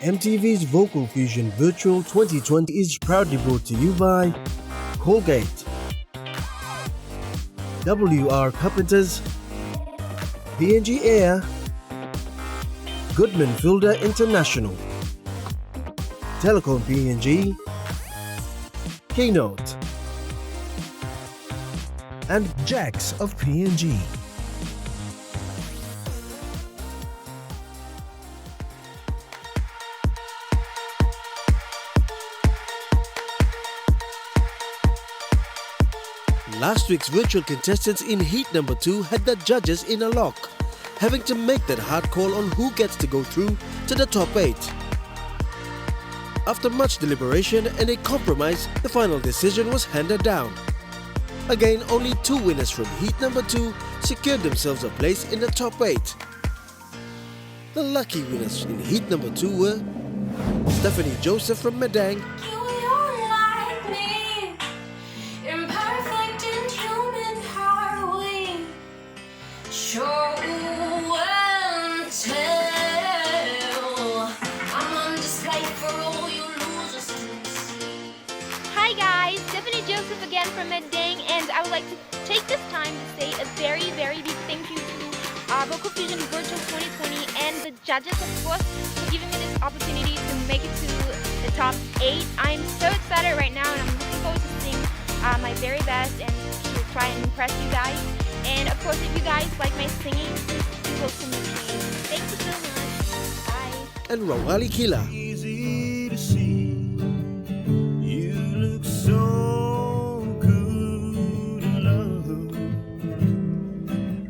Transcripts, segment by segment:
EMTV's Vocal Fusion Virtual 2020 is proudly brought to you by Colgate, WR Carpenters, P&G Air, Goodman Fielder International, Telecom P&G, Keynote, and Jax of P&G. Last week's virtual contestants in heat number 2 had the judges in a lock, having to make that hard call on who gets to go through to the top 8. After much deliberation and a compromise, the final decision was handed down. Again, only 2 winners from heat number 2 secured themselves a place in the top 8. The lucky winners in heat number 2 were Stephanie Joseph from Medang, Hi guys, Stephanie Joseph again from Medang, and I would like to take this time to say a very big thank you to Vocal Fusion Virtual 2020 and the judges, of course, for giving me this opportunity to make it to the top 8. I'm so excited right now, and I'm looking forward to sing my very best and to try and impress you guys. And of course, if you guys like my singing, please vote for me, please. Thank you so much. Bye. and Rawali Kila. Easy to see, you look so good in love.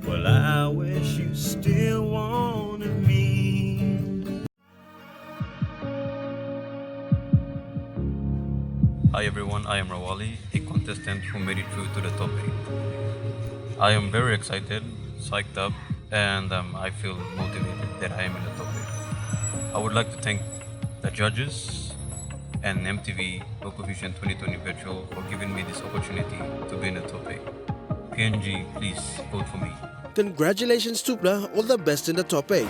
Well, I wish you still wanted me. Hi everyone, I am Rawali, a contestant who made it through to the top 8. I am very excited, psyched up, and I feel motivated that I am in the top 8. I would like to thank the judges and MTV Vocal Fusion 2020 Virtual for giving me this opportunity to be in the top 8. PNG, please vote for me. Congratulations Tupla, all the best in the top 8.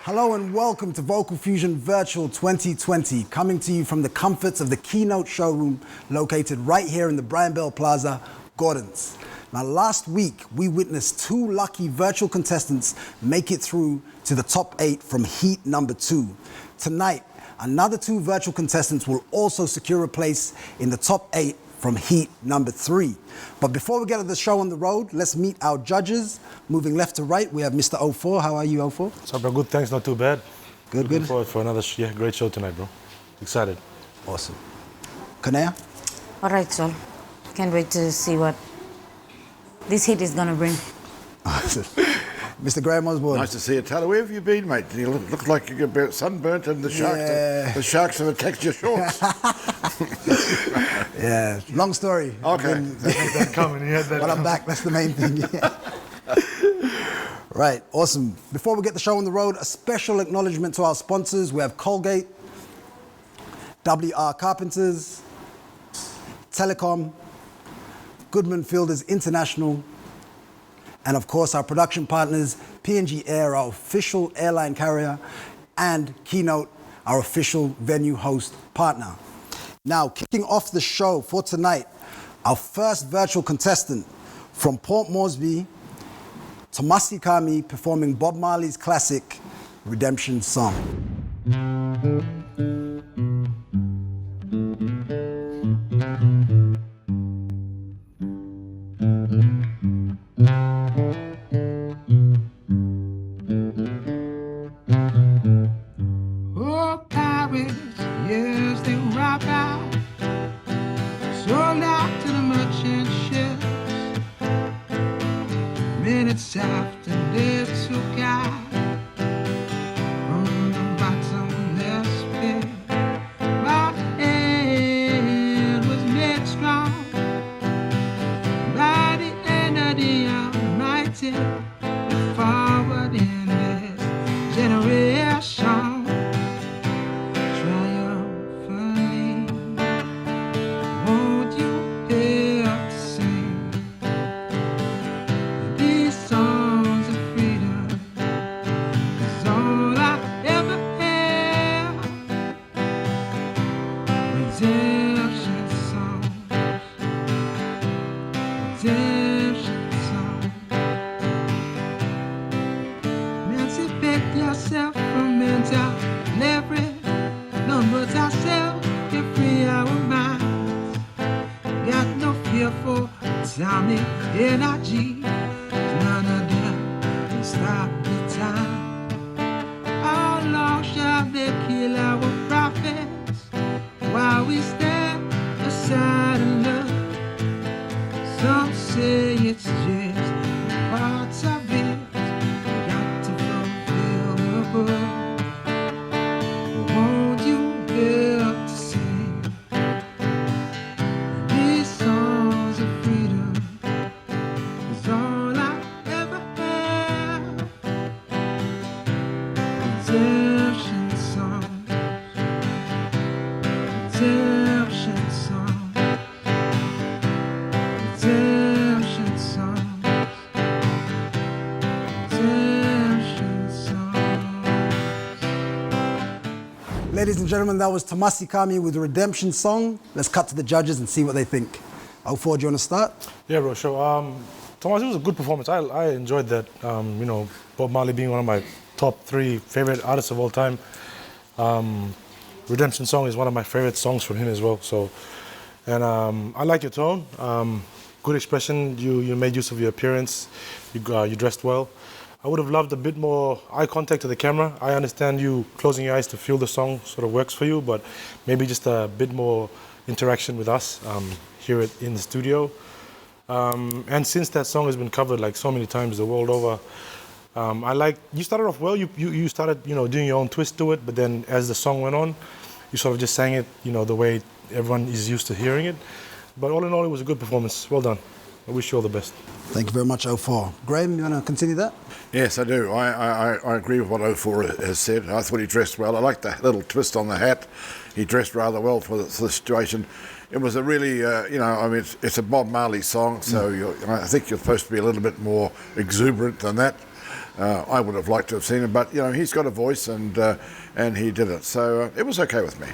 Hello and welcome to Vocal Fusion Virtual 2020, coming to you from the comforts of the Keynote showroom located right here in the Brian Bell Plaza, Gordon's. Now last week we witnessed 2 lucky virtual contestants make it through to the top 8 from heat number 2. Tonight, another 2 virtual contestants will also secure a place in the top 8 from heat number 3. But before we get to the show on the road, let's meet our judges. Moving left to right, we have Mr. 04. How are you, 04? What's up, bro? Good, thanks. Not too bad. Good, Looking good. forward for another great show tonight, bro. Excited. Awesome. Kanea? All right, Sol. Can't wait to see what this hit is gonna bring. Mr. Graham Osborne. Nice to see you, Taylor. Where have you been, mate? You look like you get sunburnt and the sharks have attacked your shorts. Yeah, long story. Okay. That coming, he had that But I'm back, that's the main thing. Yeah. Right, awesome. Before we get the show on the road, a special acknowledgement to our sponsors. We have Colgate, WR Carpenters, Telecom, Goodman Fielders International, and of course our production partners, P&G Air, our official airline carrier, and Keynote, our official venue host partner. Now, kicking off the show for tonight, our first virtual contestant from Port Moresby, Tomasi Kami, performing Bob Marley's classic, Redemption Song. minutes after they took out from the bottomless pit. My hand was made strong by the hand of the Almighty. The forward in this generation triumphantly. Won't you help to sing these songs of freedom? 'Cause all I ever had, redemption songs, redemption songs. Emancipate yourself from mental slavery. Numbers ourselves and free our minds. Got no fear for atomic energy. None of them can stop the time. How long shall they kill our prophets while we stand aside and look? Some say it's just parts of it. Got to fulfill the book. Won't you help to sing these songs of freedom? 'Cause all I ever had, redemption songs, redemption songs, redemption songs, redemption songs. Ladies and gentlemen, that was Tomasi Kami with the Redemption Song. Let's cut to the judges and see what they think. 04, do you want to start? Yeah, bro, sure. Thomas, it was a good performance. I enjoyed that. You know, Bob Marley being one of my top 3 favorite artists of all time. Redemption Song is one of my favorite songs from him as well. So, and I like your tone. Good expression. You made use of your appearance. You dressed well. I would have loved a bit more eye contact to the camera. I understand you closing your eyes to feel the song sort of works for you, but maybe just a bit more interaction with us here in the studio. And since that song has been covered like so many times the world over, you started off well. You started doing your own twist to it, but then as the song went on, you sort of just sang it the way everyone is used to hearing it. But all in all, it was a good performance. Well done. I wish you all the best. Thank you very much, 04. Graham, you want to continue that? Yes, I do. I agree with what 04 has said. I thought he dressed well. I like the little twist on the hat. He dressed rather well for the situation. It was a really, it's a Bob Marley song, so I think you're supposed to be a little bit more exuberant than that. I would have liked to have seen him, but he's got a voice, and he did it. So it was okay with me.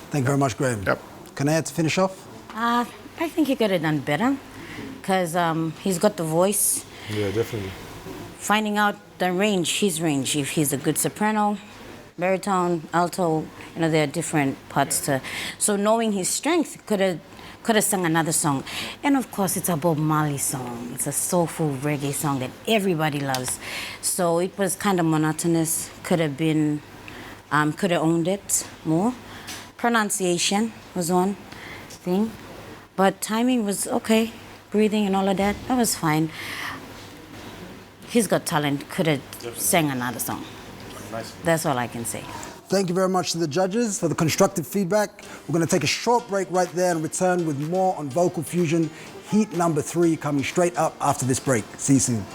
Thank you very much, Graham. Yep. Can I add to finish off? I think he could have done better because he's got the voice. Yeah, definitely. Finding out the range, his range, if he's a good soprano, baritone, alto, there are different parts to. So knowing his strength, could have sung another song. And of course, it's a Bob Marley song. It's a soulful reggae song that everybody loves. So it was kind of monotonous. Could have owned it more. Pronunciation was one thing, but timing was okay. Breathing and all of that was fine. He's got talent. Could have sang another song. Nice. That's all I can say. Thank you very much to the judges for the constructive feedback. We're going to take a short break right there and return with more on Vocal Fusion Heat number 3 coming straight up after this break. See you soon.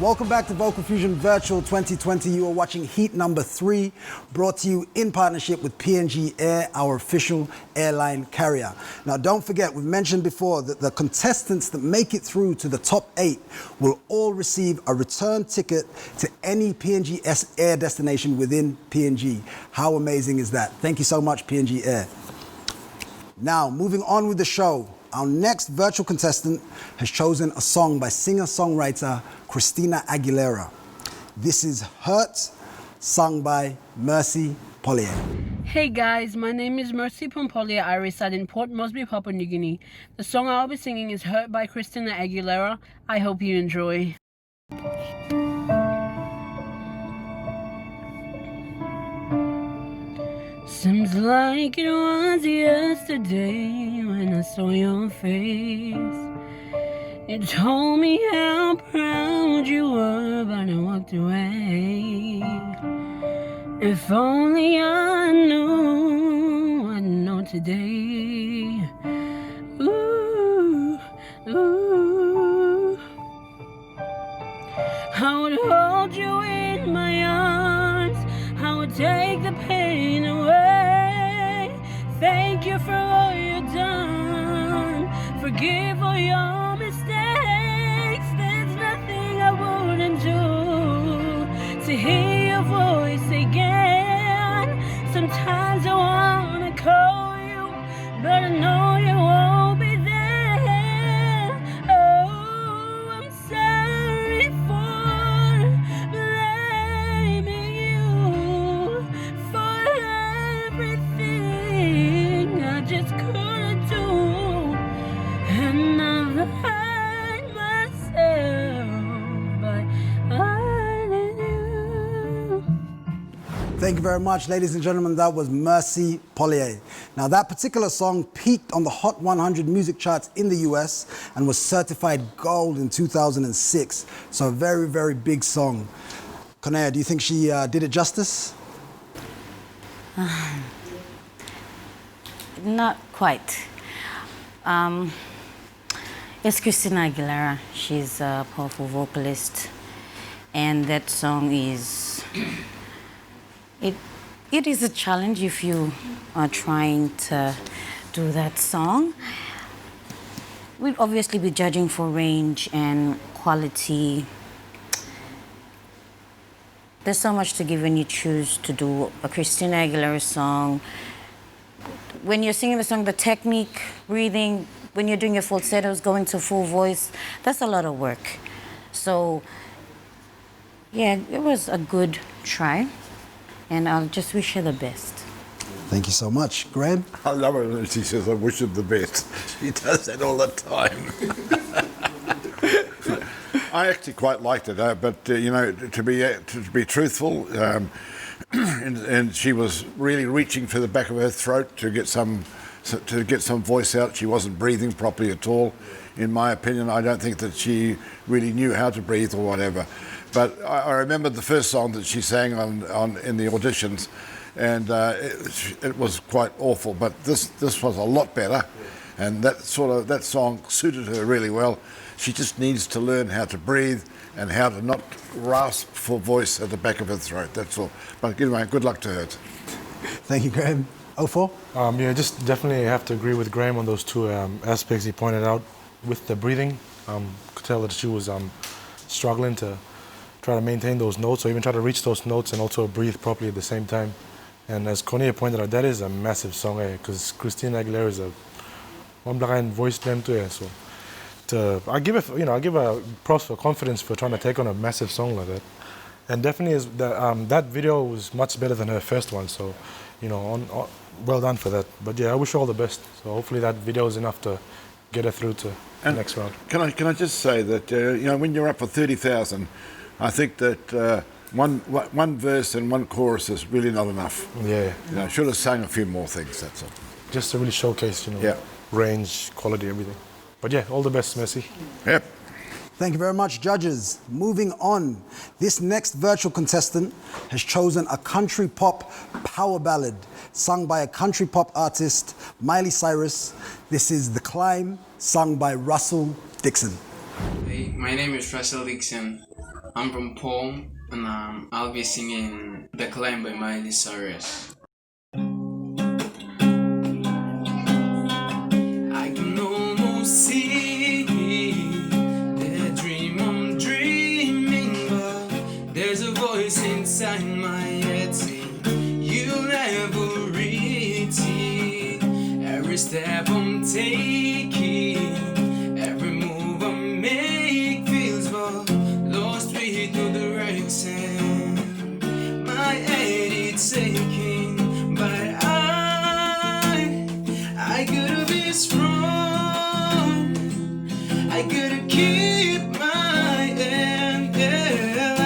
Welcome back to Vocal Fusion Virtual 2020. You are watching Heat number 3, brought to you in partnership with PNG Air, our official airline carrier. Now, don't forget, we've mentioned before that the contestants that make it through to the top 8 will all receive a return ticket to any PNG Air destination within PNG. How amazing is that? Thank you so much, PNG Air. Now, moving on with the show. Our next virtual contestant has chosen a song by singer-songwriter Christina Aguilera. This is Hurt, sung by Mercy Pollier. Hey guys, my name is Mercy Pompolia. I reside in Port Moresby, Papua New Guinea. The song I'll be singing is Hurt by Christina Aguilera. I hope you enjoy. Seems like it was yesterday when I saw your face. You told me how proud you were, but I walked away. If only I knew what I know today. Ooh, ooh. I would hold you in my arms. I would take the pain away. Thank you for all you've done. Forgive all your mistakes. There's nothing I wouldn't do to hear your voice again. Sometimes I wanna call you, but I know you won't be there. Oh, I'm sorry for blaming you for everything I just couldn't do, and I've hurt myself by hurting you. Thank you very much, ladies and gentlemen. That was Mercy Pollier. Now, that particular song peaked on the Hot 100 music charts in the US and was certified gold in 2006. So a very, very big song. Konea, do you think she did it justice? Not quite. It's Christina Aguilera. She's a powerful vocalist, and that song is it is a challenge if you are trying to do that song. We'd obviously be judging for range and quality. There's so much to give when you choose to do a Christina Aguilera song. When you're singing the song, the technique, breathing, when you're doing your falsettos, going to full voice, that's a lot of work. So, yeah, it was a good try, and I'll just wish her the best. Thank you so much. Graham? I love it when she says, I wish her the best. She does that all the time. I actually quite liked it, but you know, to be truthful, and she was really reaching for the back of her throat to get some voice out. She wasn't breathing properly at all. In my opinion, I don't think that she really knew how to breathe or whatever. But I remember the first song that she sang on in the auditions, and it was quite awful. But this was a lot better, and that song suited her really well. She just needs to learn how to breathe and how to not rasp for voice at the back of her throat. That's all. But anyway, good luck to her. Thank you, Graham. 04? Yeah, just definitely have to agree with Graham on those two aspects he pointed out. With the breathing, could tell that she was struggling to try to maintain those notes, or even try to reach those notes and also breathe properly at the same time. And as Konea pointed out, that is a massive song, because Christina Aguilera is a one voice blend to her. So I give her props for confidence for trying to take on a massive song like that. And definitely that video was much better than her first one. So, well done for that. But yeah, I wish her all the best. So hopefully that video is enough to get her through to the next round. Can I just say that when you're up for 30,000, I think that one verse and one chorus is really not enough. Yeah. Should have sang a few more things. That's all. Just to really showcase, range, quality, everything. But yeah, all the best, Messi. Yep. Thank you very much, judges. Moving on, this next virtual contestant has chosen a country pop power ballad sung by a country pop artist, Miley Cyrus. This is The Climb, sung by Russell Dixon. Hey, my name is Russell Dixon. I'm from Pome, and I'll be singing The Climb by Miley Cyrus. I can almost see the dream I'm dreaming, but there's a voice inside my head saying you'll never reach it. Every step I'm taking, every move I make feels lost with no direction. My head it's aching, but is wrong. I gotta keep my end alive.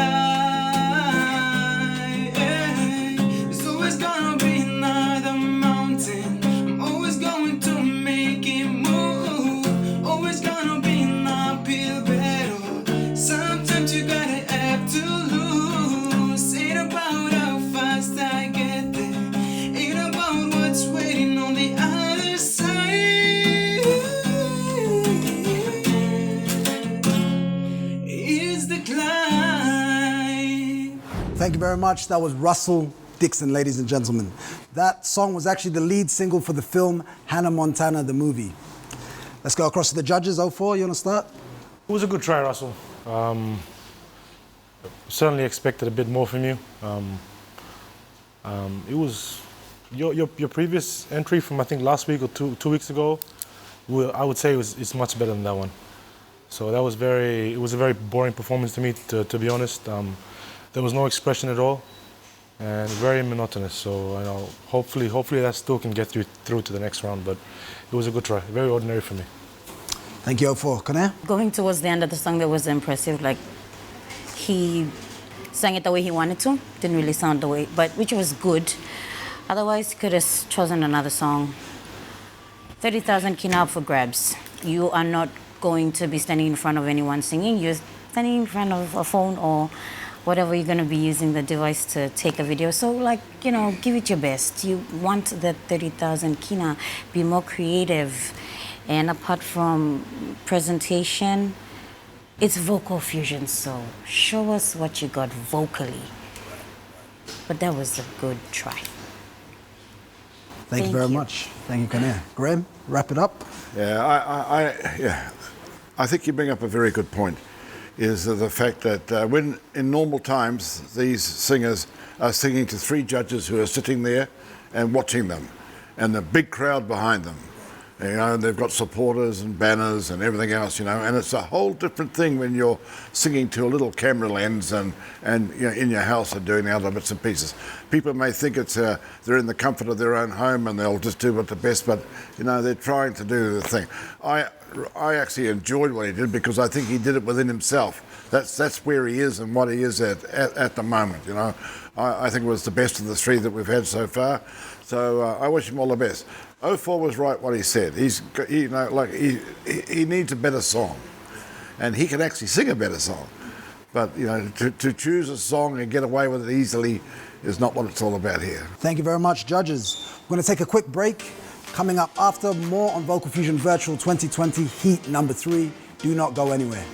There's always gonna be another mountain. I'm always going to make it move. Always gonna be an uphill battle. Sometimes you gotta have to lose. Ain't about how fast I get there. Ain't about what's waiting on the other side. Is the climb. Thank you very much. That was Russell Dixon, ladies and gentlemen. That song was actually the lead single for the film Hannah Montana, the movie. Let's go across to the judges. 04, you want to start? It was a good try, Russell. Certainly expected a bit more from you. It was your previous entry from I think last week or two weeks ago. I would say it's much better than that one. So it was a very boring performance to me, to be honest. There was no expression at all, and very monotonous. So hopefully that still can get you through to the next round. But it was a good try. Very ordinary for me. Thank you, 04. Connor? Going towards the end of the song, that was impressive. Like, he sang it the way he wanted to. Didn't really sound the way, but which was good. Otherwise, he could have chosen another song. 30,000 kina up for grabs. You are not going to be standing in front of anyone singing. You're standing in front of a phone or whatever you're going to be using the device to take a video. So, like, give it your best. You want that 30,000 kina. Be more creative. And apart from presentation, it's vocal fusion, so show us what you got vocally. But that was a good try. Thank you very much. Thank you, Connor. Graham, wrap it up. Yeah, I think you bring up a very good point, is the fact that when in normal times these singers are singing to three judges who are sitting there and watching them, and the big crowd behind them. They've got supporters and banners and everything else, and it's a whole different thing when you're singing to a little camera lens and in your house and doing the other bits and pieces. People may think it's they're in the comfort of their own home and they'll just do what the best, but they're trying to do the thing. I actually enjoyed what he did because I think he did it within himself. That's where he is and what he is at the moment. I think it was the best of the three that we've had so far. So I wish him all the best. 04 was right what he said. He needs a better song, and he can actually sing a better song. But to choose a song and get away with it easily is not what it's all about here. Thank you very much, judges. We're going to take a quick break. Coming up after, more on Vocal Fusion Virtual 2020 Heat number 3. Do not go anywhere.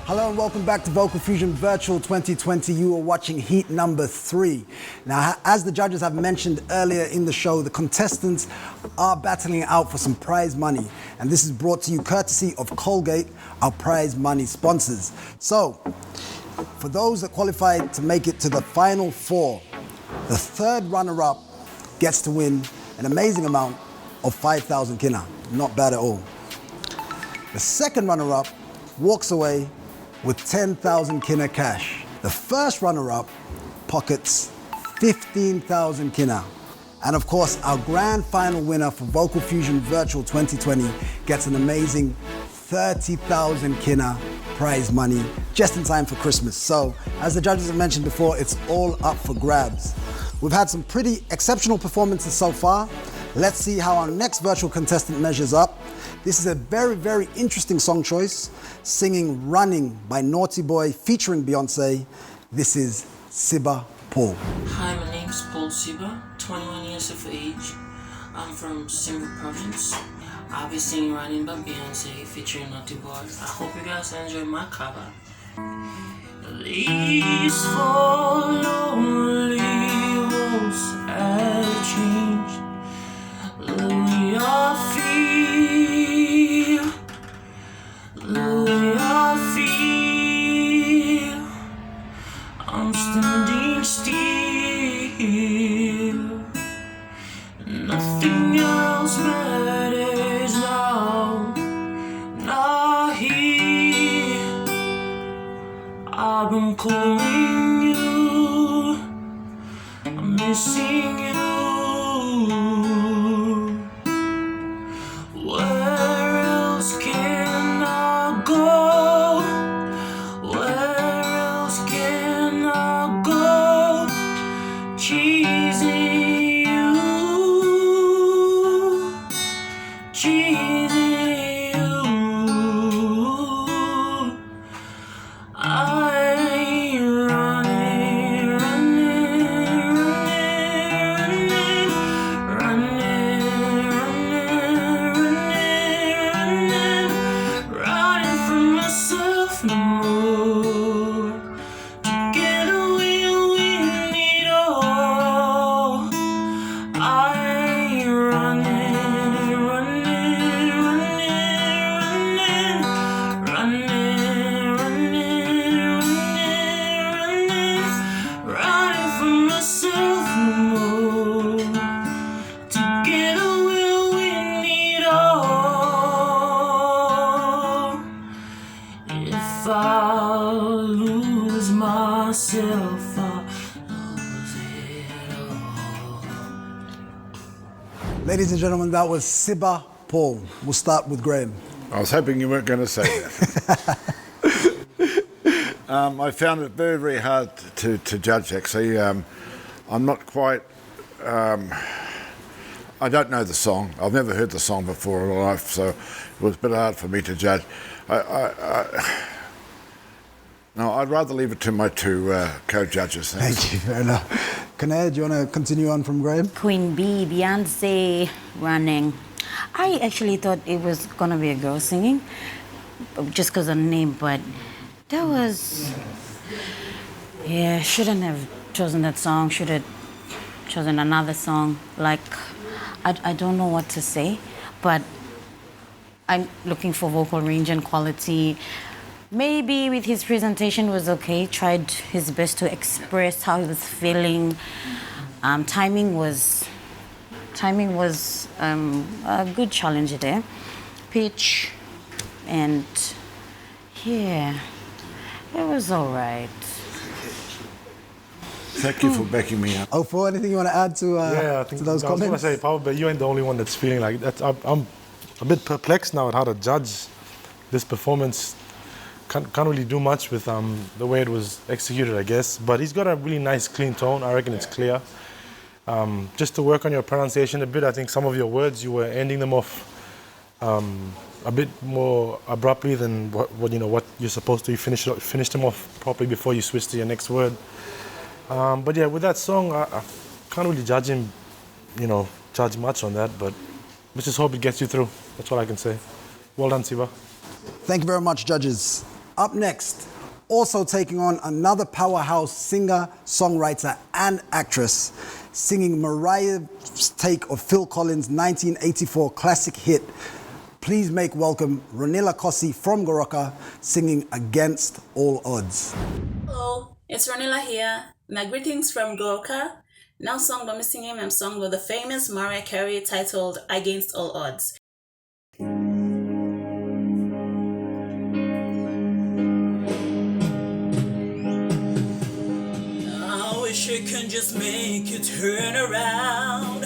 Hello and welcome back to Vocal Fusion Virtual 2020. You are watching Heat number 3. Now, as the judges have mentioned earlier in the show, the contestants are battling it out for some prize money. And this is brought to you courtesy of Colgate, our prize money sponsors. So, for those that qualified to make it to the final 4, the third runner-up gets to win an amazing amount of 5,000 kina. Not bad at all. The second runner-up walks away with 10,000 kina cash. The first runner-up pockets 15,000 kina. And of course, our grand final winner for Vocal Fusion Virtual 2020 gets an amazing 30,000 kina prize money just in time for Christmas. So, as the judges have mentioned before, it's all up for grabs. We've had some pretty exceptional performances so far. Let's see how our next virtual contestant measures up. This is a very, very interesting song choice, singing Running by Naughty Boy featuring Beyonce. This is Siba Paul. Hi, my name is Paul Siba, 21 years of age. I'm from Simba Province. I'll be singing Running by Beyonce featuring Naughty Boy. I hope you guys enjoy my cover. These four lonely walls have changed. Lonely I feel, lonely I feel. I'm standing still. missing you. Where else can I go? Where else can I go? Chasing you, chasing you. I'm running, running, running from myself no more. Together we'll win it all. I'm running, running, running from myself no more. Together we'll win it all. If I lose myself, I'll lose it all. Ladies and gentlemen, that was Siba Paul. We'll start with Graham. I was hoping you weren't going to say that. I found it very, very hard to judge, actually. I'm not quite... I don't know the song. I've never heard the song before in my life, so it was a bit hard for me to judge. No, I'd rather leave it to my two co-judges. Thank you, fair enough. Kanea, do you want to continue on from Graham? Queen Bee, Beyonce, Running. I actually thought it was going to be a girl singing, just because of the name, but that was... Yeah, shouldn't have chosen that song, should have chosen another song. Like, I don't know what to say, but I'm looking for vocal range and quality. Maybe with his presentation was okay, tried his best to express how he was feeling. Timing was a good challenge there. Pitch, and yeah, it was all right. Thank you for backing me up. Oh, anything you want to add to, I think to those I comments? was going to say, Papa, but you ain't the only one that's feeling like that. I'm a bit perplexed now at how to judge this performance. Can't really do much with the way it was executed, I guess. But he's got a really nice, clean tone. I reckon it's clear. Just to work on your pronunciation a bit, I think some of your words, you were ending them off a bit more abruptly than what you're supposed to. You finish them off properly before you switch to your next word. But yeah, with that song, I can't really judge him, judge much on that, but let's just hope it gets you through. That's all I can say. Well done, Siba. Thank you very much, judges. Up next, also taking on another powerhouse singer, songwriter, and actress, singing Mariah's take of Phil Collins' 1984 classic hit. Please make welcome Ronila Kossi from Goroka, singing Against All Odds. Hello, it's Ronila here. My greetings from Goroka. Now song by me singing a song with the famous Mariah Carey titled Against All Odds. She can just make you turn around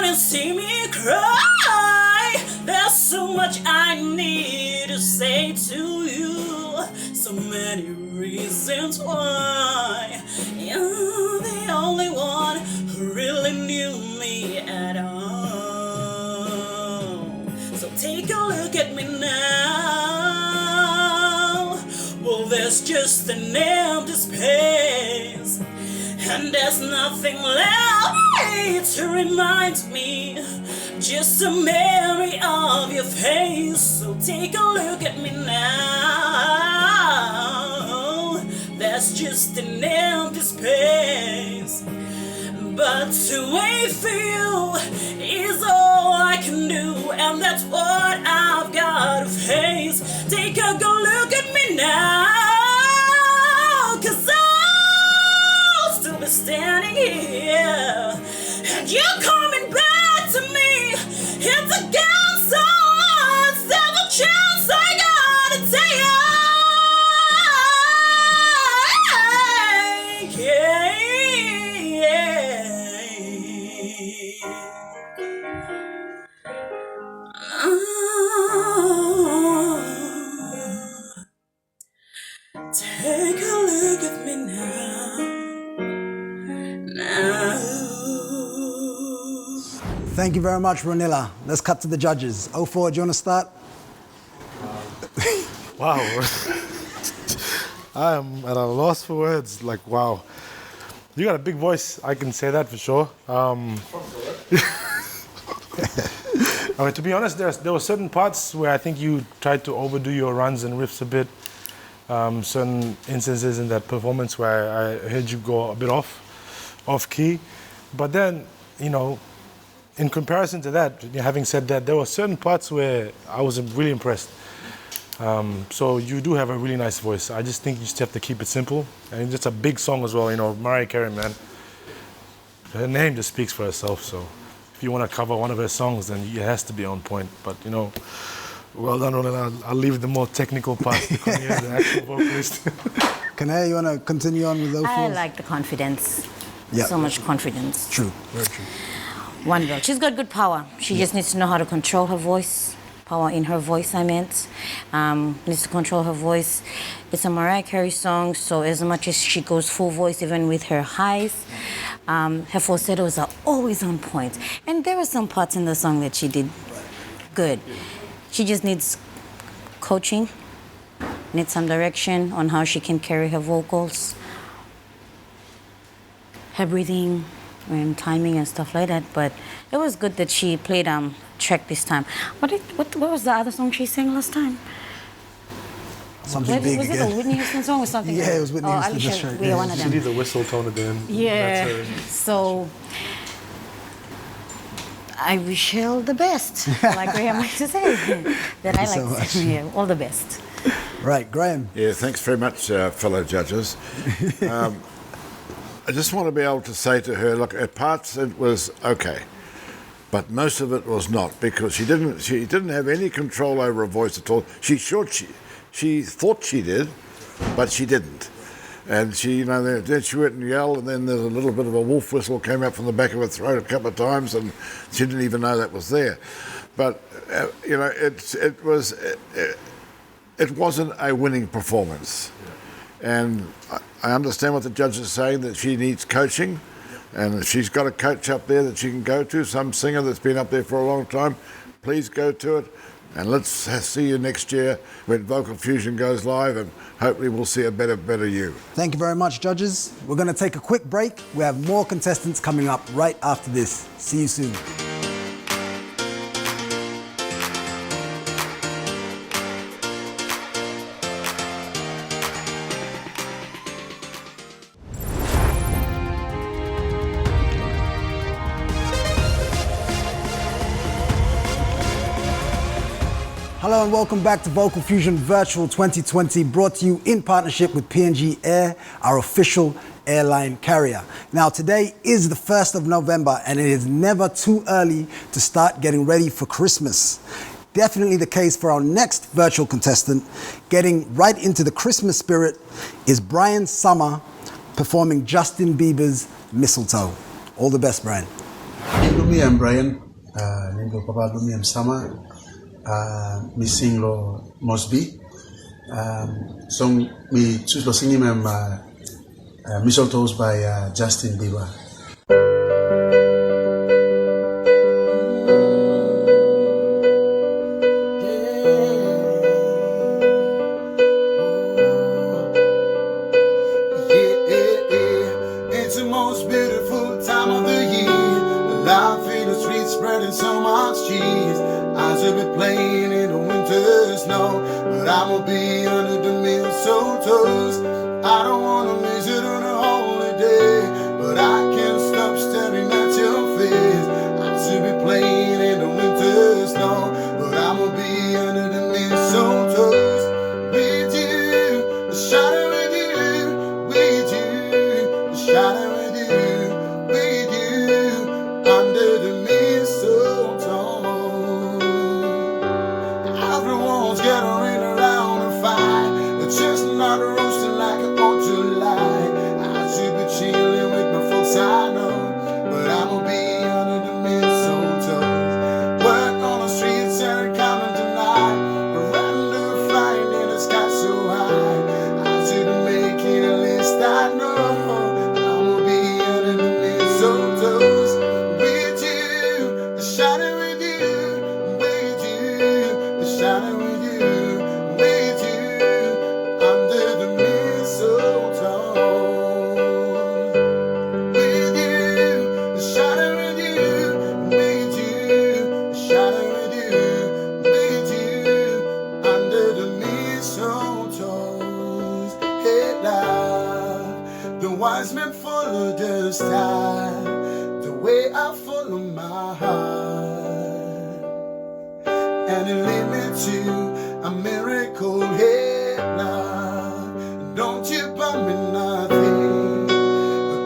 and see me cry. There's so much I need to say to you, so many reasons why you're the only one who really knew me at all. So take a look at me now. Well, there's just an empty space, and there's nothing left to remind me, just a memory of your face. So take a look at me now. There's just an empty space, but to wait for you is all I can do, and that's what I've got to face. Take a good look at me now, 'cause I'll still be standing here, and you're coming back to me. It's against all odds, there's a chance I gotta take. Yeah. Take a look at me now. Thank you very much, Ronilla. Let's cut to the judges. 04, do you want to start? Wow. I am at a loss for words. Like, wow. You got a big voice, I can say that for sure. Okay, to be honest, there were certain parts where I think you tried to overdo your runs and riffs a bit. Certain instances in that performance where I heard you go a bit off key. But then, you know, in comparison to that, having said that, there were certain parts where I was really impressed. So you do have a really nice voice. I just think you just have to keep it simple. And it's a big song as well, you know, Mariah Carey, man. Her name just speaks for herself, so if you want to cover one of her songs, then it has to be on point. But, you know, well done, Roland. I'll leave the more technical parts to Kanye, the actual vocalist. Kanye, you want to continue on with 04? I like the confidence. Yeah. So much confidence. True, very true. One girl. She's got good power. She just needs to know how to control her voice. Power in her voice, I meant. Needs to control her voice. It's a Mariah Carey song, so as much as she goes full voice, even with her highs, her falsettos are always on point. And there are some parts in the song that she did good. She just needs coaching, needs some direction on how she can carry her vocals, her breathing and timing and stuff like that. But it was good that she played track this time. What was the other song she sang last time? Something big Was it again. a Whitney Houston song or something? Yeah, it was Whitney Houston. Alicia, That's right. we are one of She them. did the whistle tone at the end. Yeah. That's her. So I wish her all the best. Like Graham likes to say. That I so like much. to say. Yeah, all the best. Right, Graham. Yeah, thanks very much, fellow judges. I just want to be able to say to her, look, at parts it was okay, but most of it was not, because she didn't have any control over her voice at all. She thought she did, but she didn't. And she, you know, then she went and yelled, and then there's a little bit of a wolf whistle came out from the back of her throat a couple of times, and she didn't even know that was there. But you know, it wasn't a winning performance. And I understand what the judge is saying, that she needs coaching, and she's got a coach up there that she can go to, some singer that's been up there for a long time. Please go to it, and let's see you next year when Vocal Fusion goes live, and hopefully we'll see a better you. Thank you very much, judges. We're going to take a quick break. We have more contestants coming up right after this. See you soon. Hello and welcome back to Vocal Fusion Virtual 2020, brought to you in partnership with PNG Air, our official airline carrier. Now today is the 1st of November and it is never too early to start getting ready for Christmas. Definitely the case for our next virtual contestant. Getting right into the Christmas spirit is Brian Summer performing Justin Bieber's Mistletoe. All the best, Brian. Lumi I'm Brian. Nendo Papa Lumi I'm Summer. Missing lo Mosby. Song me choose lo singing Mistletoes by Justin Bieber. It's the most beautiful time of the year. Life in the streets spreading so much cheese. I should be playing in the winter snow, but I'ma be under the mistletoes. I don't wanna miss it on a holiday, but I can't stop staring at your face. I should be playing in the winter snow, but I'ma be under the mistletoes. With you, shining with you, with you, shining with you, with you, under the mistletoe. Everyone's gathering around a fire, the chestnut roasting like an old July. I should be chilling with my folks, I know, but I'ma be under been full of the style, the way I follow my heart, and it lead me to a miracle. Hey, love, don't you buy me nothing,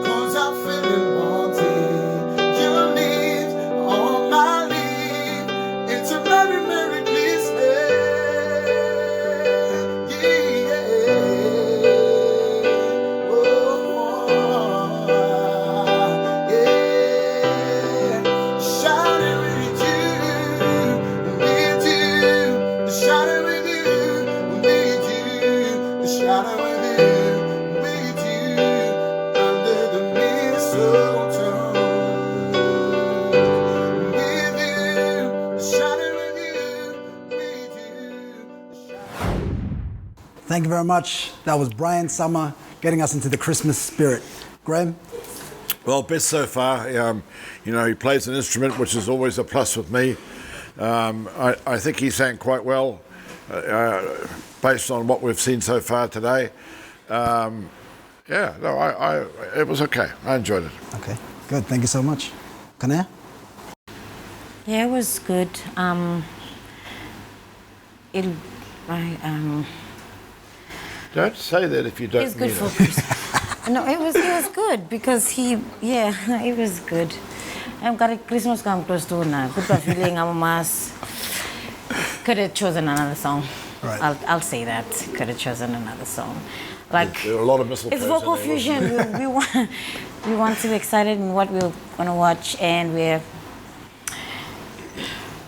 'cause I'm feeling wanting. You need all my leave. It's a Merry, Merry Christmas. Thank you very much. That was Brian Summer getting us into the Christmas spirit. Graham? Well, best so far. You know, he plays an instrument, which is always a plus with me. I think he sang quite well, based on what we've seen so far today. It was okay. I enjoyed it. Okay, good. Thank you so much. Kanea? Yeah, it was good. Don't say that if you don't It's good mean for it. Christmas. No, it was good because it was good. I'm got a Christmas come close to now. Good for feeling I'm a mass. Could have chosen another song. Right. I'll say that. Could have chosen another song. Like There are a lot of mistletoes it's vocal in there, fusion. wasn't we want to be excited in what we're gonna watch, and we're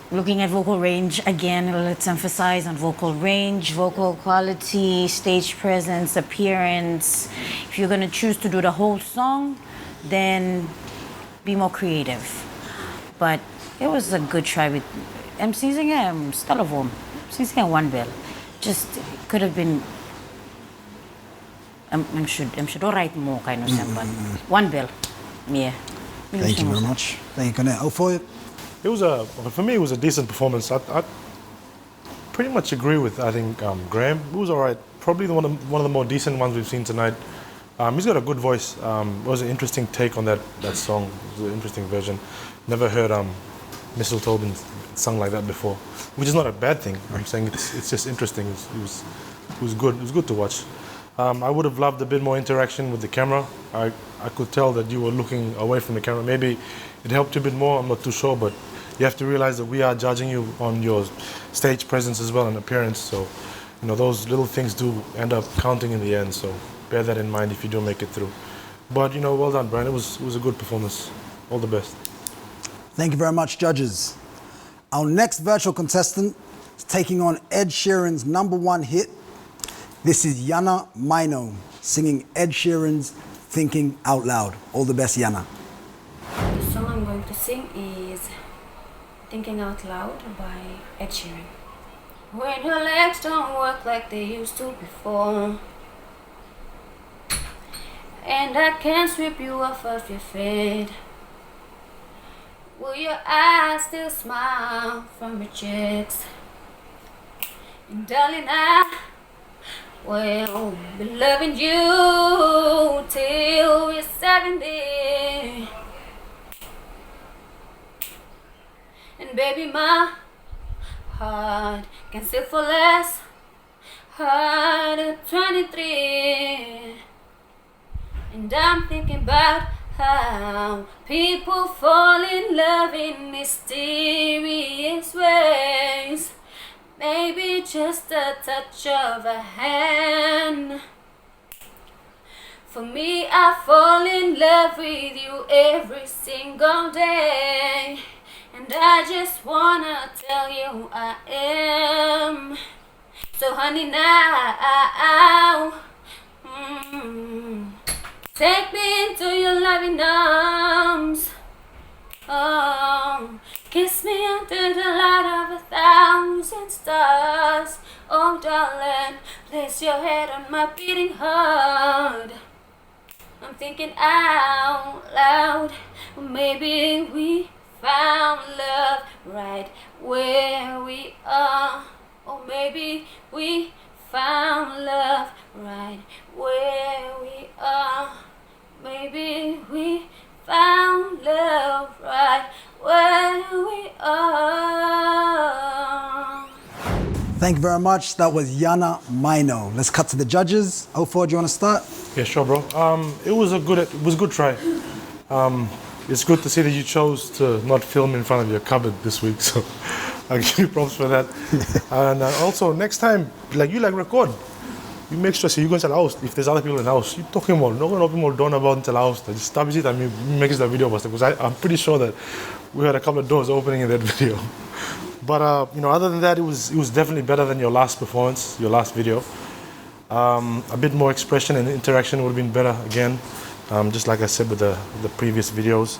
looking at vocal range again. Let's emphasize on vocal range, vocal quality, stage presence, appearance. If you're gonna choose to do the whole song, then be more creative. But it was a good try with MCing Stalavom, MCing one bell. Just could have been. I'm should write more kind of thing, but one bell, yeah. Thank you very much. Thank you, Kanea. Oh, for you? For me, it was a decent performance. I pretty much agree with, I think, Graham. It was all right. Probably one of the more decent ones we've seen tonight. He's got a good voice. It was an interesting take on that song. It was an interesting version. Never heard Mistletoe been sung like that before, which is not a bad thing. I'm saying it's just interesting. It was good. It was good to watch. I would have loved a bit more interaction with the camera. I could tell that you were looking away from the camera. Maybe it helped you a bit more. I'm not too sure, but you have to realize that we are judging you on your stage presence as well and appearance. So, you know, those little things do end up counting in the end. So bear that in mind if you do make it through. But, you know, well done, Brian. It was a good performance. All the best. Thank you very much, judges. Our next virtual contestant is taking on Ed Sheeran's #1 hit. This is Yana Mino singing Ed Sheeran's Thinking Out Loud. All the best, Yana. The song I'm going to sing is Thinking Out Loud by Ed Sheeran. When your legs don't work like they used to before, and I can't sweep you off of your feet, will your eyes still smile from your cheeks? And darling, I will be loving you till we're 70. And baby, my heart can still for less hard at 23. And I'm thinking about how people fall in love in mysterious ways. Maybe just a touch of a hand. For me, I fall in love with you every single day. And I just wanna tell you I am. So honey, now take me into your loving arms. Oh, kiss me under the light of 1,000 stars. Oh darling, place your head on my beating heart. I'm thinking out loud. Maybe we found love right where we are. Or maybe we found love right where we are. maybe we found love right where we are. Thank you very much. That was Yana Mino. Let's cut to the judges. 04, do you want to start? Yeah, sure, bro. It was a good try. It's good to see that you chose to not film in front of your cupboard this week, so I'll give you props for that. And also, next time, record. You make sure, so you go into the house, if there's other people in the house, you talking about, no one open more door about into the house, just stop it and you make the video, because I'm pretty sure that we had a couple of doors opening in that video. But, other than that, it was definitely better than your last performance, your last video. A bit more expression and interaction would have been better again, just like I said with the previous videos.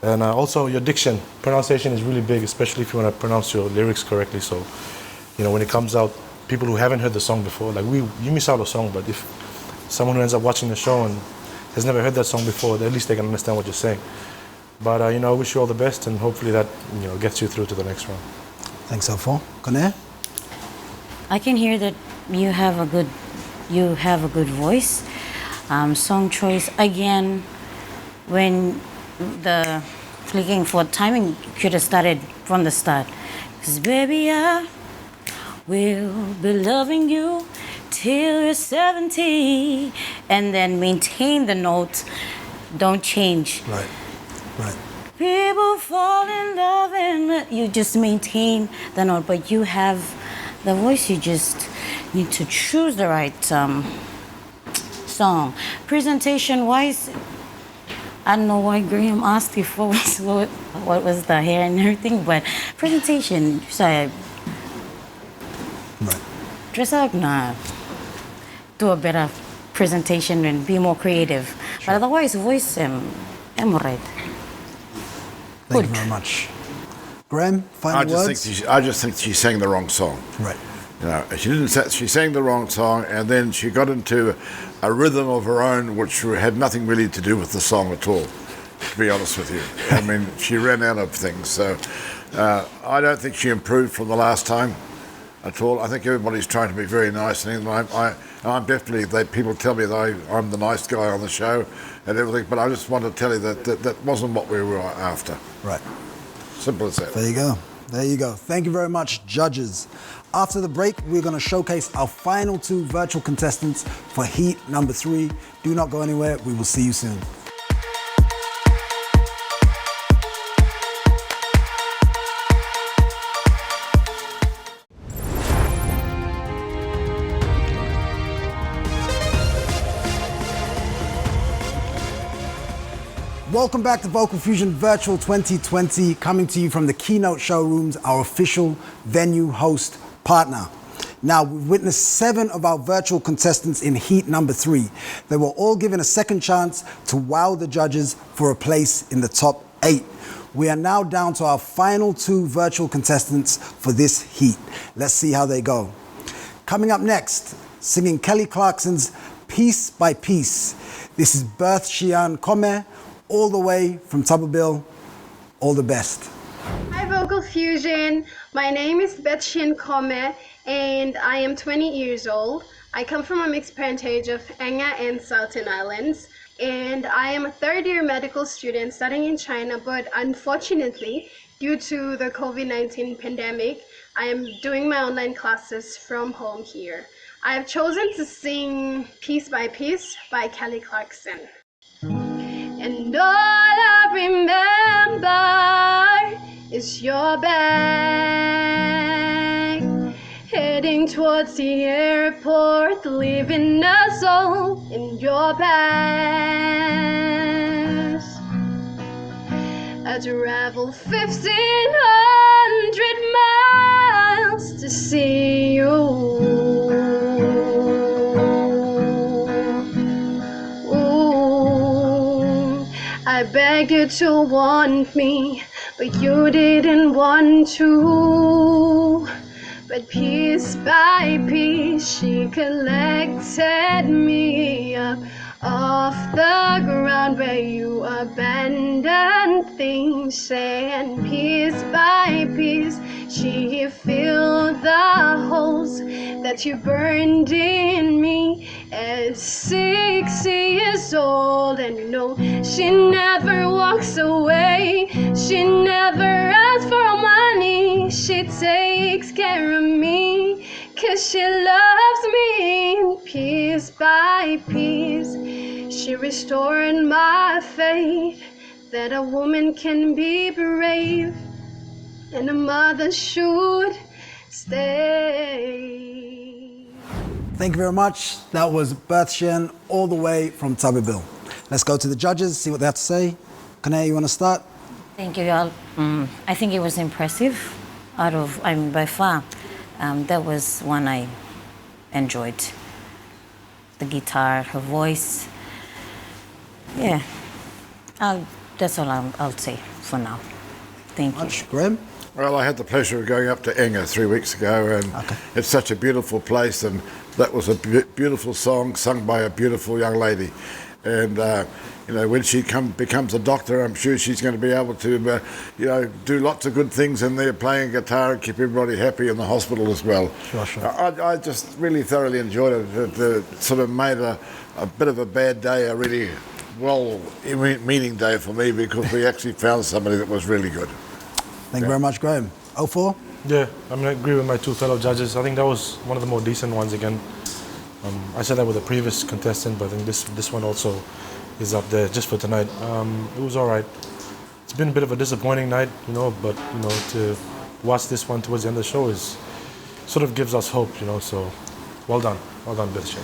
And also your diction, pronunciation is really big, especially if you want to pronounce your lyrics correctly. So, when it comes out, people who haven't heard the song before, you miss out a song, but if someone who ends up watching the show and has never heard that song before, at least they can understand what you're saying. But, I wish you all the best, and hopefully that, gets you through to the next round. Thanks, 04. Kone? I can hear that you have a good voice. Song choice, again, when the flicking for timing could have started from the start. Because baby, I will be loving you till you're 70. And then maintain the note, don't change. Right. People fall in love and you just maintain the note, but you have the voice, you just need to choose the right song. Presentation-wise, I don't know why Graham asked you what was the hair and everything, but presentation, so dress up, do a better presentation and be more creative. Sure. But otherwise, voice, I'm alright. Thank you very much. Graham, final words? I just think she sang the wrong song. Right. She sang the wrong song, and then she got into a rhythm of her own, which had nothing really to do with the song at all, to be honest with you. I mean, she ran out of things. So I don't think she improved from the last time at all. I think everybody's trying to be very nice, and I'm definitely, people tell me that I'm the nice guy on the show and everything, but I just want to tell you that wasn't what we were after. Right. Simple as that. There you go. Thank you very much, judges. After the break, we're going to showcase our final 2 virtual contestants for heat number 3. Do not go anywhere. We will see you soon. Welcome back to Vocal Fusion Virtual 2020, coming to you from the Keynote Showrooms, our official venue host partner. Now, we've witnessed 7 of our virtual contestants in heat number 3. They were all given a second chance to wow the judges for a place in the top 8. We are now down to our final 2 virtual contestants for this heat. Let's see how they go. Coming up next, singing Kelly Clarkson's Piece by Piece. This is Berth Shian Kome, all the way from Tuberville. All the best. Hi Vocal Fusion, my name is Betshian Kome and I am 20 years old. I come from a mixed parentage of Anga and Southern Islands, and I am a 3rd-year medical student studying in China, but unfortunately, due to the COVID-19 pandemic, I am doing my online classes from home here. I have chosen to sing Piece by Piece by Kelly Clarkson. And all I remember is your bag, heading towards the airport, leaving us all in your bags. I traveled 1,500 miles to see you. I begged you to want me, but you didn't want to. But piece by piece, she collected me up off the ground where you abandoned things. And piece by piece, she filled the holes that you burned in me. at 60 years old. And you know, she never walks away. She never asks for money. She takes care of me, 'cause she loves me. And piece by piece, she restored my faith that a woman can be brave and a mother should stay. Thank you very much. That was Berthshen all the way from Tuberville. Let's go to the judges, see what they have to say. Kane, you want to start? Thank you, y'all. I think it was impressive. By far, that was one I enjoyed. The guitar, her voice. Yeah, that's all I'll say for now. Thank you. Graham? Well, I had the pleasure of going up to Enga 3 weeks ago, and it's such a beautiful place, and that was a beautiful song sung by a beautiful young lady. And, you know, when she becomes a doctor, I'm sure she's going to be able to, you know, do lots of good things in there, playing guitar and keep everybody happy in the hospital as well. Sure. I just really thoroughly enjoyed it. It sort of made a bit of a bad day a really well-meaning day for me, because we actually found somebody that was really good. Thank you very much, Graham. 04? Yeah, I mean, I agree with my two fellow judges. I think that was one of the more decent ones again. I said that with the previous contestant, but I think this one also is up there just for tonight. It was all right. It's been a bit of a disappointing night, you know, but, you know, to watch this one towards the end of the show is sort of gives us hope, you know, so well done. Well done, Berthshen.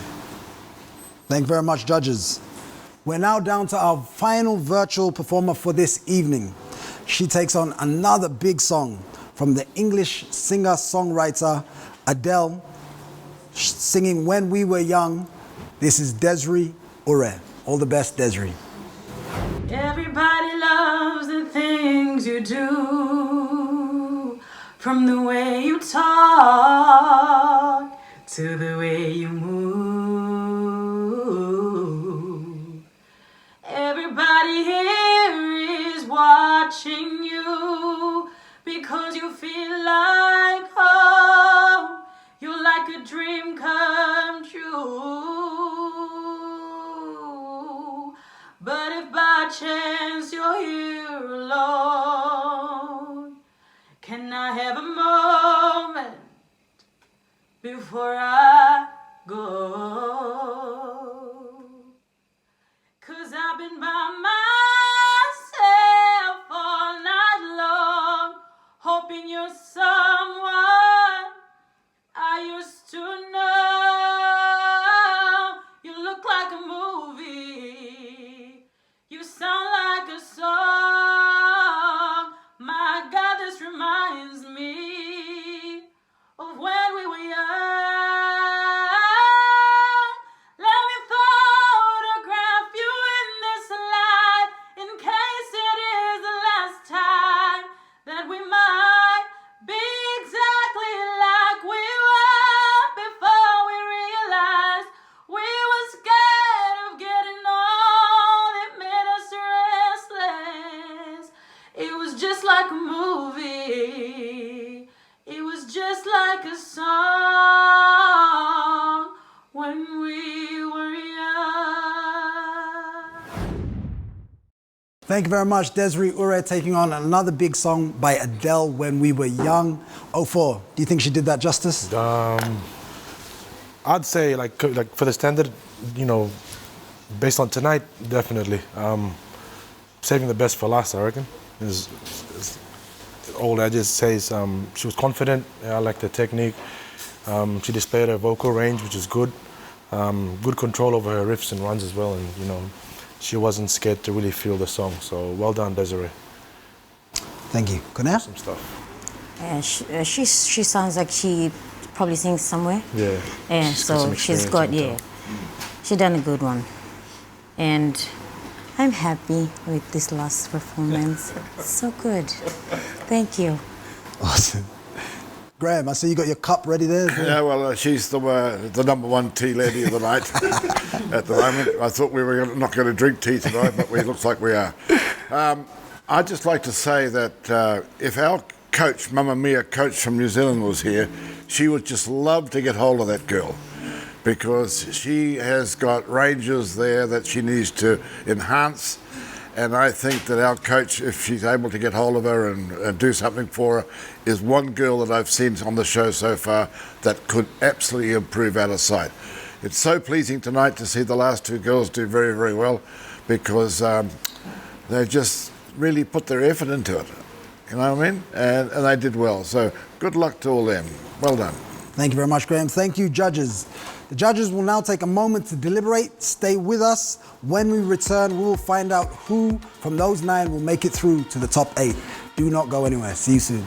Thank you very much, judges. We're now down to our final virtual performer for this evening. She takes on another big song from the English singer-songwriter Adele, singing When We Were Young. This is Desiree Ure. All the best, Desiree. Everybody loves the things you do, from the way you talk to the way you move. Everybody here is watching you because you feel like home. You're like a dream come true. But if by chance you're here alone, can I have a moment before I go? 'Cause I've been by myself all night long, hoping you're someone I used to know. You look like a movie, you sound like a song. My God, this reminds me of when we were young. Let me photograph you in this light, in case it is the last time that we might be exactly like we were before we realized we were scared of getting old. It made us restless. It was just like a movie. It was just like a song when we were young. Thank you very much, Desiree Ure, taking on another big song by Adele, When We Were Young. 04, do you think she did that justice? I'd say, like for the standard, you know, based on tonight, definitely. Saving the best for last, I reckon. As old adage says, she was confident. I like the technique. She displayed her vocal range, which is good. Good control over her riffs and runs as well, and you know, she wasn't scared to really feel the song. So well done, Desiree. Thank you. Cornell? Some stuff. She sounds like she probably sings somewhere. Yeah. Yeah. So she's got she done a good one, and I'm happy with this last performance. So good. Thank you. Awesome. Graham, I see you got your cup ready there. Yeah, well, she's the number one tea lady of the night at the moment. I thought we were not going to drink tea tonight, but it looks like we are. I'd just like to say that if our coach, Mamma Mia coach from New Zealand was here, she would just love to get hold of that girl, because she has got ranges there that she needs to enhance. And I think that our coach, if she's able to get hold of her and do something for her, is one girl that I've seen on the show so far that could absolutely improve out of sight. It's so pleasing tonight to see the last two girls do very, very well, because they just really put their effort into it. You know what I mean? And they did well. So good luck to all them. Well done. Thank you very much, Graham. Thank you, judges. The judges will now take a moment to deliberate. Stay with us. When we return, we will find out who from those 9 will make it through to the top 8. Do not go anywhere. See you soon.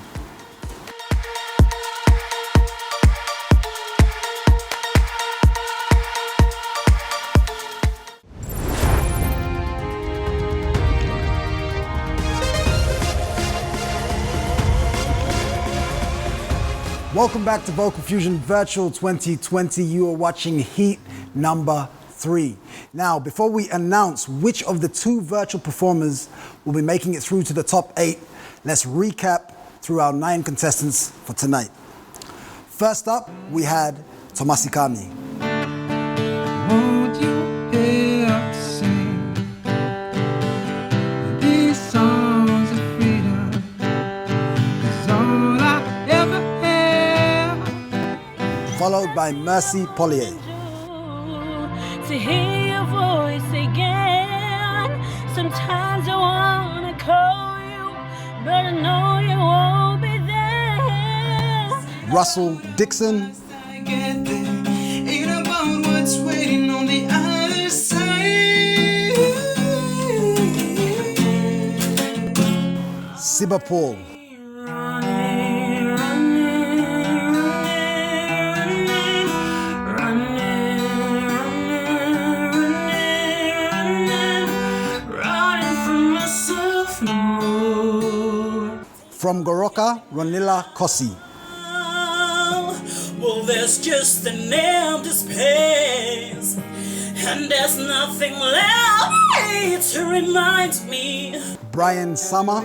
Welcome back to Vocal Fusion Virtual 2020. You are watching Heat number 3. Now, before we announce which of the 2 virtual performers will be making it through to the top 8, let's recap through our 9 contestants for tonight. First up, we had Tomasikami. Won't you hear us sing these songs of freedom? 'Cause all I ever have. Followed by Mercy Pollier. To hear your voice again. Sometimes I wanna call you, but I know you won't be there. Russell Dixon. I get there. Ain't about what's waiting on the other side. Siba Paul. From Goroka, Ronilla Kossi. Well, there's just an empty space, and there's nothing left to remind me. Brian Summer.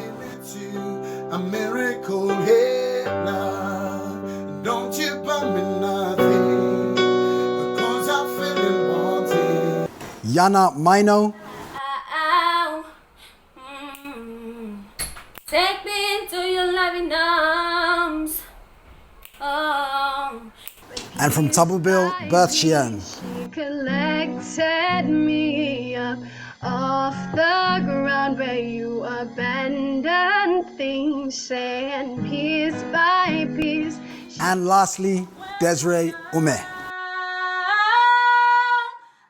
A miracle here now. Don't you buy me nothing, 'cause I'm feeling wanting. Yana Mino. Take me into your loving arms. Oh. And from Tabubil, Berth Shian. She collected me up off the ground where you abandoned things, saying piece by piece. And lastly, Desiree Ume.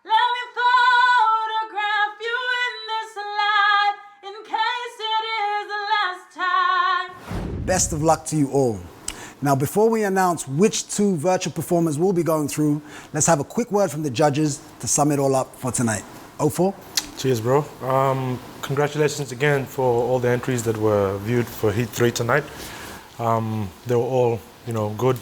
Let me photograph you in this light in case it is the last time. Best of luck to you all. Now, before we announce which 2 virtual performers will be going through, let's have a quick word from the judges to sum it all up for tonight. 04? Cheers, bro. Congratulations again for all the entries that were viewed for Heat 3 tonight. They were all, good.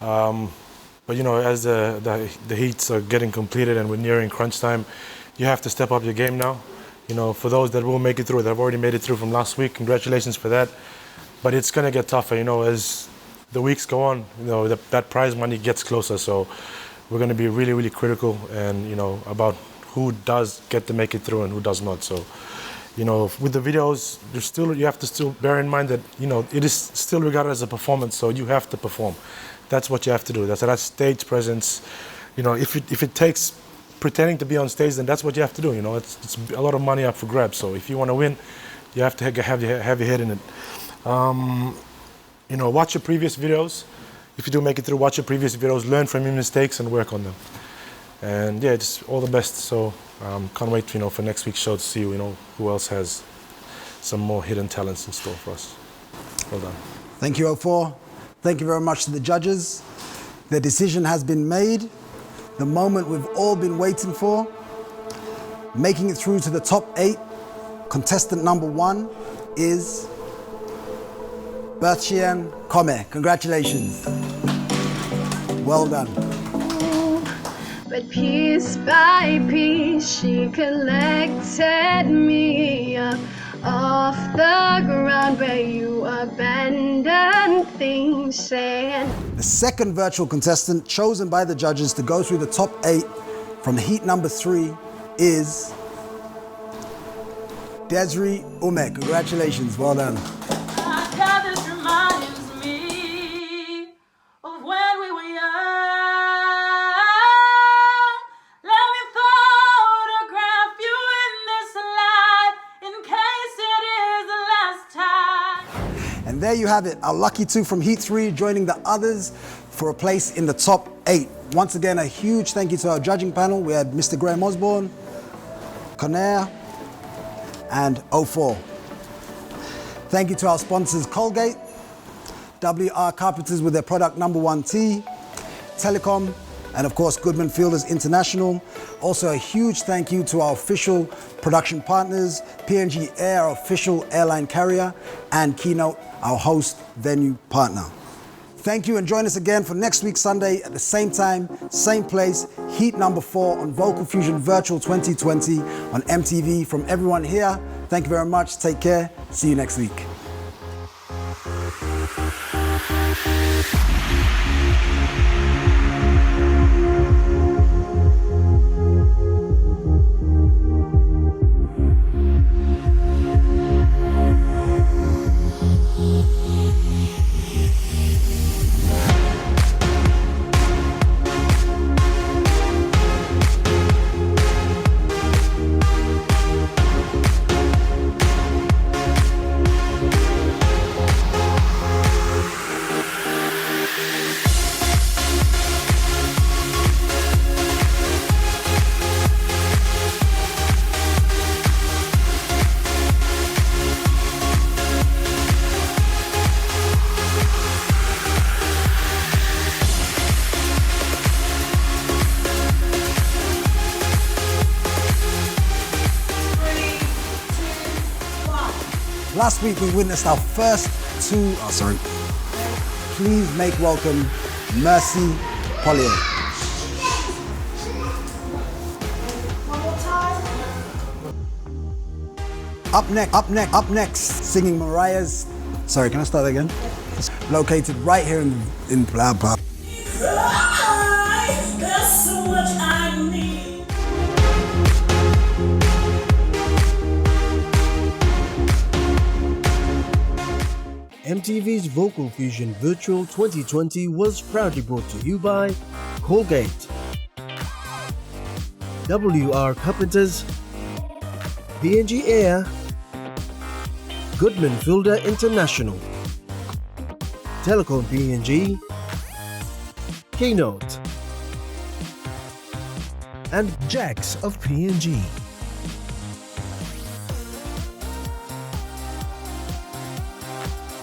But, as the heats are getting completed and we're nearing crunch time, you have to step up your game now. For those that will make it through, that have already made it through from last week, congratulations for that. But it's going to get tougher, as the weeks go on, that prize money gets closer. So we're going to be really, really critical and, about who does get to make it through and who does not. So, with the videos, you have to still bear in mind that, it is still regarded as a performance. So you have to perform. That's what you have to do. That's stage presence. If it takes pretending to be on stage, then that's what you have to do. It's a lot of money up for grabs. So if you want to win, you have to have your head in it. Watch your previous videos. If you do make it through, watch your previous videos, learn from your mistakes and work on them. And yeah, just all the best. So can't wait, for next week's show to see, who else has some more hidden talents in store for us. Well done. Thank you, 04. Thank you very much to the judges. The decision has been made. The moment we've all been waiting for. Making it through to the top 8, contestant number 1 is Berthshian Kome. Congratulations. Well done. But piece by piece she collected me up off the ground where you abandoned things, saying The second virtual contestant chosen by the judges to go through the top 8 from heat number 3 is Desiree Umek. Congratulations, well done. God, this reminds me of when we were young. Let me photograph you in this light in case it is the last time. And there you have it, our lucky 2 from heat 3 joining the others for a place in the top 8. Once again, a huge thank you to our judging panel. We had Mr. Graham Osborne, Conair, and 04. Thank you to our sponsors Colgate, WR Carpenters with their product number 1 T, Telecom, and of course Goodman Fielders International. Also a huge thank you to our official production partners, PNG Air, our official airline carrier, and Keynote, our host venue partner. Thank you and join us again for next week Sunday at the same time, same place, heat number 4 on Vocal Fusion Virtual 2020 on MTV. From everyone here, thank you very much, take care, see you next week. Last week we witnessed our first 2, please make welcome Mercy Pollier. Up next, singing Mariah's, can I start again? Located right here in blah blah. There's so much I need. MTV's Vocal Fusion Virtual 2020 was proudly brought to you by Colgate, WR Carpenters, PNG Air, Goodman Fielder International, Telecom PNG, Keynote, and Jax of PNG.